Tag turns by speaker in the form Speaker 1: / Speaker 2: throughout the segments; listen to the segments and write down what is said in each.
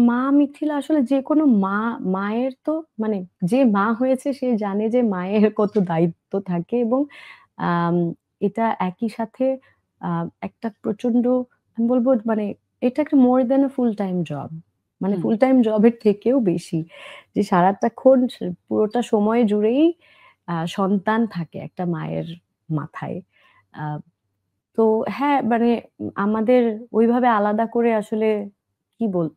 Speaker 1: মা মিথিলা আসলে যেকোনো মায়ের তো মানে যে মা হয়েছে সে জানে যে মায়ের কত দায়িত্ব থাকে এবং আম এটা একই সাথে একটা প্রচন্ড আমি বলবো মানে এটা একটা more than a full time job. মানে
Speaker 2: হুম।
Speaker 1: ফুল টাইম জবের থেকেও বেশি। যে সারাটাক্ষণ পুরোটা সময় জুড়েই সন্তান থাকে একটা মায়ের মাথায়। আ তো হ্যাঁ, মানে আমাদের ওইভাবে আলাদা করে আসলে কি বল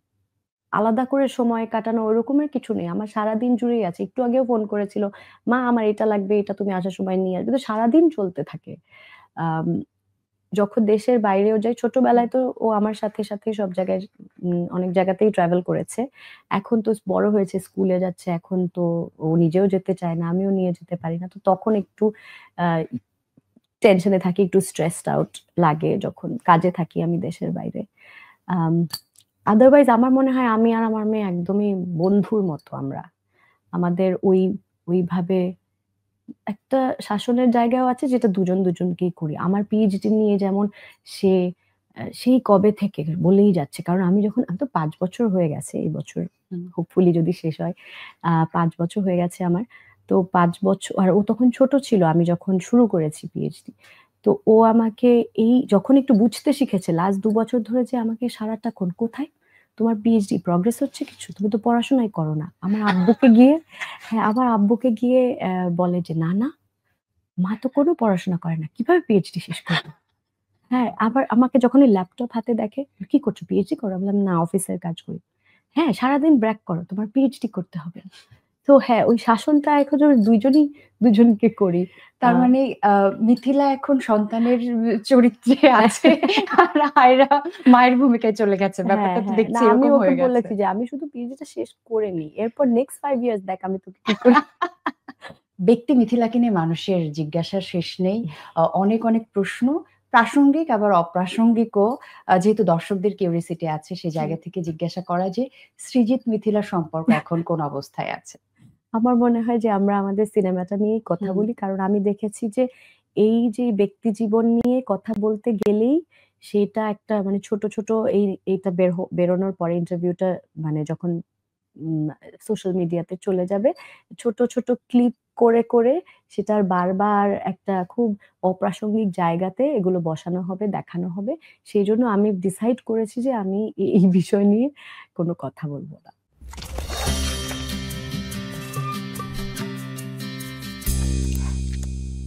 Speaker 1: আলাদা করে সময় কাটানো ওরকমের কিছু নেই। আমার সারাদিন জুড়েই আছে। একটু আগেও ফোন করেছিল। "মা আমার এটা লাগবে, এটা তুমি আসার সময় নিয়ে আসবে।" তো সারাদিন চলতে থাকে। আম যখন দেশের বাইরেও যাই,
Speaker 2: হুম।
Speaker 1: ছোটবেলায় তো ও আমার সাথে সব জায়গায় অনেক জায়গাতেই ট্রাভেল করেছে। এখন তো বড় হয়েছে, স্কুলে যাচ্ছে। এখন তো ও নিজেও যেতে চায় না, আমিও নিয়ে যেতে পারি না। তো তখন একটু আ টেনশনে থাকি, একটু স্ট্রেসড আউট লাগে যখন কাজে থাকি আমি দেশের বাইরে। আম আদারওয়াইজ আমার মনে হয় আমি আর আমার মেয়ে একদমই বন্ধুর মতো আমরা। আমাদের ওইভাবে একটা শাসনের জায়গাও আছে যেটা দুজনকেই করি। আমার পিএইচডি নিয়ে যেমন সে সেই কবে থেকে বলেই যাচ্ছে। কারণ আমি তো ৫ বছর হয়ে গেছে এই বছর
Speaker 2: হুম।
Speaker 1: হোপফুলি যদি শেষ হয়। ৫ বছর হয়ে গেছে আমার। তো ৫ বছর আর ও তখন ছোট ছিল আমি যখন শুরু করেছি পিএইচডি। তো ও আমাকে এই যখন একটু বুঝতে শিখেছে লাস্ট ২ বছর ধরে যে আমাকে সারাটাক্ষণ "কোথায়? তোমার পিএইচডি প্রগ্রেস হচ্ছে কিছু? তুমি তো পড়াশোনাই করো না।" আমার আব্বুকে গিয়ে বলে যে, "না, না মা তো কোনো পড়াশোনা করে না। কিভাবে পিএইচডি শেষ করব?" হ্যাঁ, আবার আমাকে যখন ওই ল্যাপটপ হাতে দেখে, "কি করছো? পিএইচডি করো?" আমি বললাম, "না, অফিসের কাজ করি।" "হ্যাঁ, সারাদিন ব্র্যাগ করো। তোমার পিএইচডি করতে হবে।" তো হ্যাঁ, ওই শাসনটা এখন আমরা দুইজনই দুজনকে করি। আ
Speaker 2: তার মানে আ মিথিলা এখন সন্তানের চরিত্রে আছে। আর আয়রা মায়ের ভূমিকায় চলে গেছে।
Speaker 1: হ্যাঁ,
Speaker 2: ব্যাপারটা তো
Speaker 1: হ্যাঁ। না
Speaker 2: দেখছি
Speaker 1: আমি
Speaker 2: এরকম
Speaker 1: ওকে
Speaker 2: হয়ে গেছে।
Speaker 1: বলেছি যে, "আমি শুধু পিএইচডিটা শেষ করে নিই। এরপর নেক্সট 5 ইয়ার্স দেখ আমি তোকে কি করি।"
Speaker 2: ব্যক্তি মিথিলাকে নিয়ে মানুষের জিজ্ঞাসার শেষ নেই। অনেক, অনেক প্রশ্ন প্রাসঙ্গিক আবার অপ্রাসঙ্গিকও যেহেতু দর্শকদের কিউরিওসিটি আছে সে
Speaker 1: হুম।
Speaker 2: জায়গা থেকে জিজ্ঞাসা করা যে সৃজিত মিথিলার সম্পর্ক এখন কোন অবস্থায় আছে?
Speaker 1: আমার মনে হয় যে আমরা আমাদের সিনেমাটা নিয়েই কথা
Speaker 2: হুম।
Speaker 1: বলি। কারণ আমি দেখেছি যে এই যে ব্যক্তি জীবন নিয়ে কথা বলতে গেলেই সেটা একটা মানে ছোট এইটা বেরোনোর পরে ইন্টারভিউটা মানে যখন সোশ্যাল মিডিয়াতে চলে যাবে। ছোট ক্লিপ করে সেটার বারবার একটা খুব অপ্রাসঙ্গিক জায়গাতে এগুলো বসানো হবে, দেখানো হবে। সেজন্য আমি ডিসাইড করেছি যে আমি এই বিষয় নিয়ে কোন কথা বলব না।